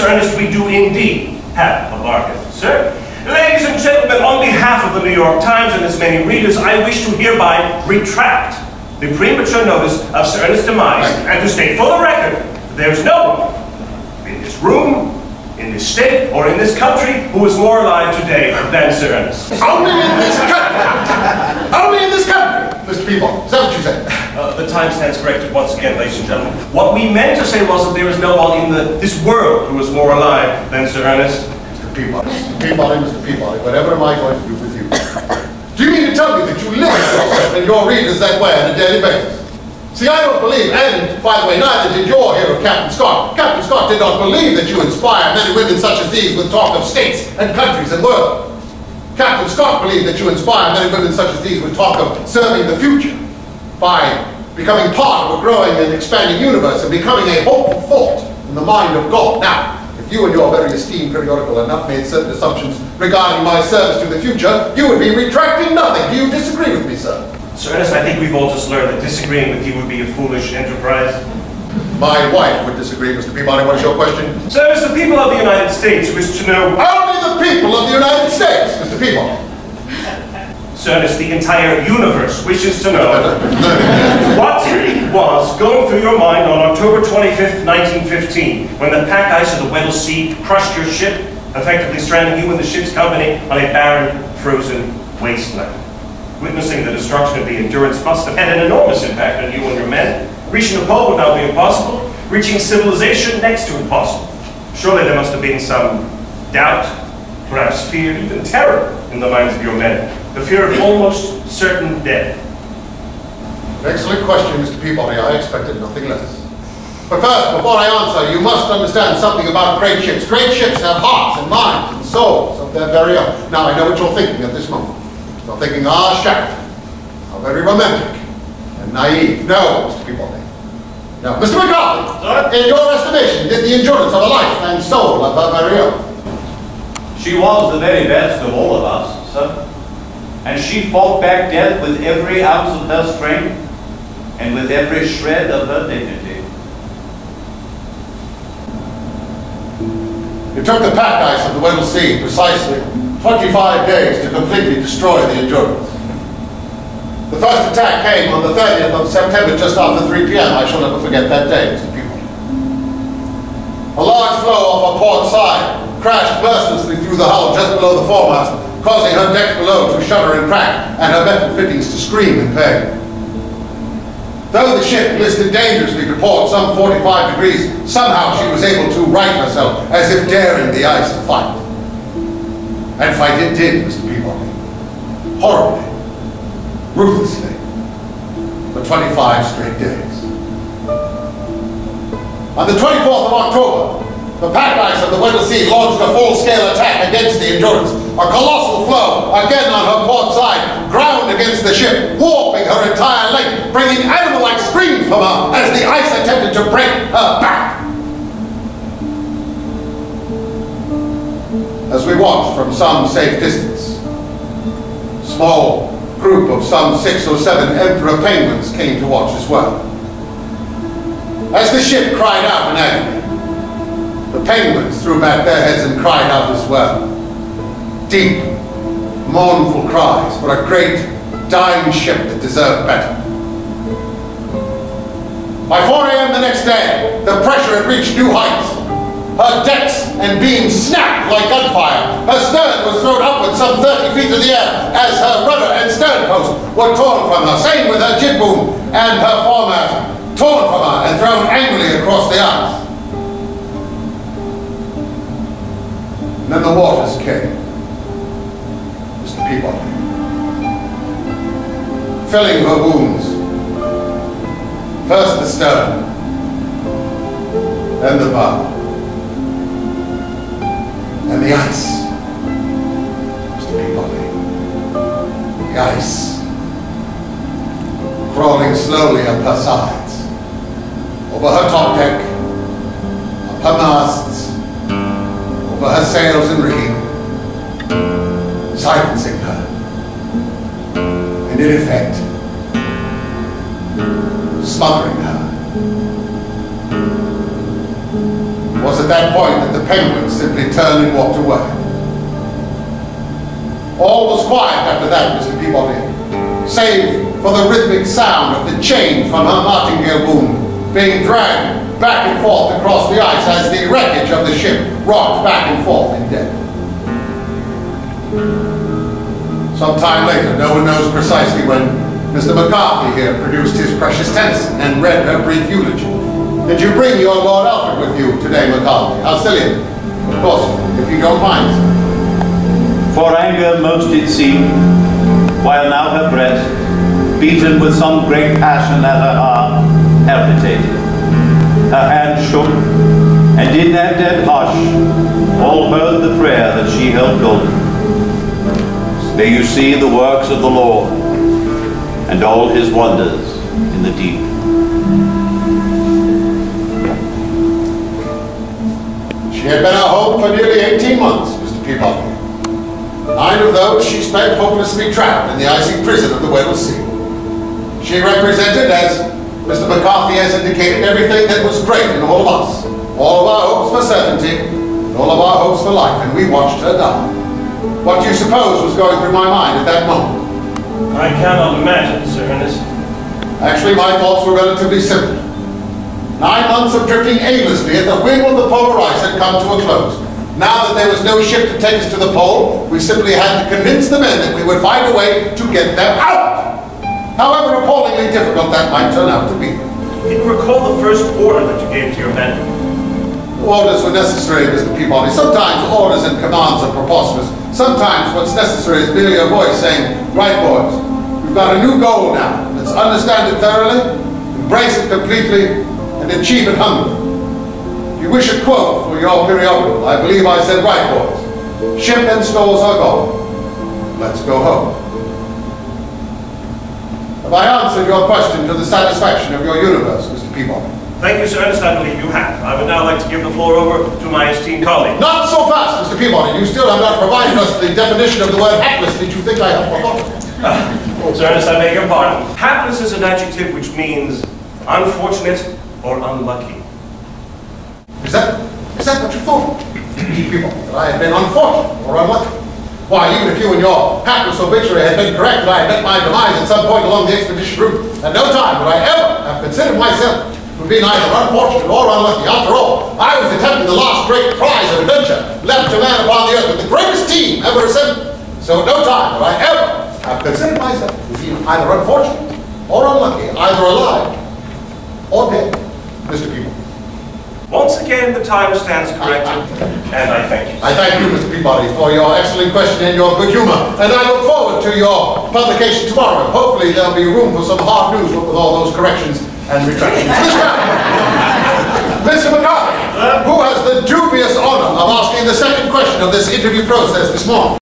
Sir Ernest, we do indeed have a bargain, sir. Ladies and gentlemen, on behalf of the New York Times and its many readers, I wish to hereby retract the premature notice of Sir Ernest's demise, and to state for the record that there is no one in this room, in this state, or in this country who is more alive today than Sir Ernest. Only in this country! Only in this country, Mr. Peabody. Is that what you said? The time stands corrected once again, ladies and gentlemen. What we meant to say was that there is no one in this world who is more alive than Sir Ernest. Mr. Peabody, Mr. Peabody, whatever am I going to do with you? Do you mean to tell me that you limit yourself and your readers that way on a daily basis? See, I don't believe, and by the way, neither did your hero, Captain Scott. Captain Scott did not believe that you inspire men and women such as these with talk of states and countries and world. Captain Scott believed that you inspire men and women such as these with talk of serving the future by becoming part of a growing and expanding universe and becoming a hopeful thought in the mind of God. Now, if you and your very esteemed periodical had not made certain assumptions regarding my service to the future, you would be retracting nothing. Do you disagree with me, sir? Sir Ernest, I think we've all just learned that disagreeing with you would be a foolish enterprise. My wife would disagree, Mr. Peabody. What is your question? Sir Ernest, the people of the United States wish to know... Only the people of the United States, Mr. Peabody. Sir Ernest, the entire universe wishes to know what was going through your mind on October 25th, 1915, when the pack ice of the Weddell Sea crushed your ship, effectively stranding you and the ship's company on a barren, frozen wasteland. Witnessing the destruction of the Endurance must have had an enormous impact on you and your men. Reaching the pole would now be impossible. Reaching civilization, next to impossible. Surely there must have been some doubt, perhaps fear, even terror in the minds of your men. The fear of almost certain death. Excellent question, Mr. Peabody. I expected nothing less. But first, before I answer, you must understand something about great ships. Great ships have hearts and minds and souls of their very own. Now, I know what you're thinking at this moment. You're thinking, Shackleton, how very romantic and naive. No, Mr. Peabody. No. Mr. McCarthy, in your estimation, did the endurance of a life and soul of her very own? She was the very best of all of us, sir. And she fought back death with every ounce of her strength and with every shred of her dignity. It took the pack ice of the Weddell Sea precisely 25 days to completely destroy the Endurance. The first attack came on the 30th of September, just after 3 p.m. I shall never forget that day, Mr. Peabody. A large floe off her port side crashed mercilessly through the hull just below the foremast, causing her decks below to shudder and crack, and her metal fittings to scream in pain. Though the ship listed dangerously to port some 45 degrees, somehow she was able to right herself, as if daring the ice to fight. And fight it did, Mr. Peabody. Horribly. Ruthlessly. For 25 straight days. On the 24th of October, the pack ice of the Weddell Sea launched a full-scale attack against the Endurance. A colossal floe, again on her port side, ground against the ship, warping her entire length, bringing animal-like screams from her as the ice attempted to break her back. As we watched from some safe distance, a small group of some 6 or 7 emperor penguins came to watch as well. As the ship cried out in agony, the penguins threw back their heads and cried out as well. Deep, mournful cries for a great, dying ship that deserved better. By 4 a.m. the next day, the pressure had reached new heights. Her decks and beams snapped like gunfire. Her stern was thrown upward some 30 feet in the air as her rudder and stern post were torn from her. Same with her jib boom and her foremast, torn from her and thrown angrily across the ice. And then the waters came, Mr. Peabody, filling her wounds. First the stern, then the bow. And the ice, Mr. Peabody, the ice, crawling slowly up her sides, over her top deck, up her masts, over her sails and rigging, silencing her, and in effect, smothering her. Was it that point that the penguin simply turned and walked away. All was quiet after that, Mr. Peabody, save for the rhythmic sound of the chain from her martingale boom being dragged back and forth across the ice as the wreckage of the ship rocked back and forth in depth. Some time later, no one knows precisely when, Mr. McCarthy here produced his precious Tennyson and read her brief eulogy. Did you bring your Lord Alfred with you today, McCarthy? How silly. Of course, if you don't mind. For anger most it seemed, while now her breast, beaten with some great passion at her heart, palpitated. Her hand shook, and in that dead hush, all heard the prayer that she held golden. May you see the works of the Lord, and all his wonders in the deep. She had been at home for nearly 18 months, Mr. Peabody. 9 of those she spent hopelessly trapped in the icy prison of the Weddell Sea. She represented, as Mr. McCarthy has indicated, everything that was great in all of us. All of our hopes for certainty, and all of our hopes for life, and we watched her die. What do you suppose was going through my mind at that moment? I cannot imagine, Sir Ernest. Actually, my thoughts were relatively simple. 9 months of drifting aimlessly at the whim of the polar ice had come to a close. Now that there was no ship to take us to the pole, we simply had to convince the men that we would find a way to get them out. However appallingly difficult that might turn out to be. Can you recall the first order that you gave to your men? Orders were necessary, Mr. Peabody. Sometimes orders and commands are preposterous. Sometimes what's necessary is merely a voice saying, right boys, we've got a new goal now. Let's understand it thoroughly, embrace it completely, and achieve it humbly. If you wish a quote for your periodical, I believe I said, right boys, ship and stores are gone. Let's go home. Have I answered your question to the satisfaction of your universe, Mr. Peabody? Thank you, Sir Ernest. I believe you have. I would now like to give the floor over to my esteemed colleague. Not so fast, Mr. Peabody. You still have not provided us the definition of the word hapless. Did you think I have forgotten? Sir Ernest, I beg your pardon. Hapless is an adjective which means unfortunate or unlucky. Is that what you thought? People, that I had been unfortunate or unlucky? Why, even if you and your hapless obituary had been correct, that I had met my demise at some point along the expedition route, at no time would I ever have considered myself to be neither unfortunate or unlucky. After all, I was attempting the last great prize of adventure left to man upon the earth with the greatest team ever assembled. So at no time would I ever have considered myself to be either unfortunate or unlucky, either alive or dead, Mr. Peabody. Once again, the time stands corrected, and I thank you. I thank you, Mr. Peabody, for your excellent question and your good humor, and I look forward to your publication tomorrow. Hopefully there'll be room for some hard news with all those corrections and retractions. Mr. McCarthy, who has the dubious honor of asking the second question of this interview process this morning?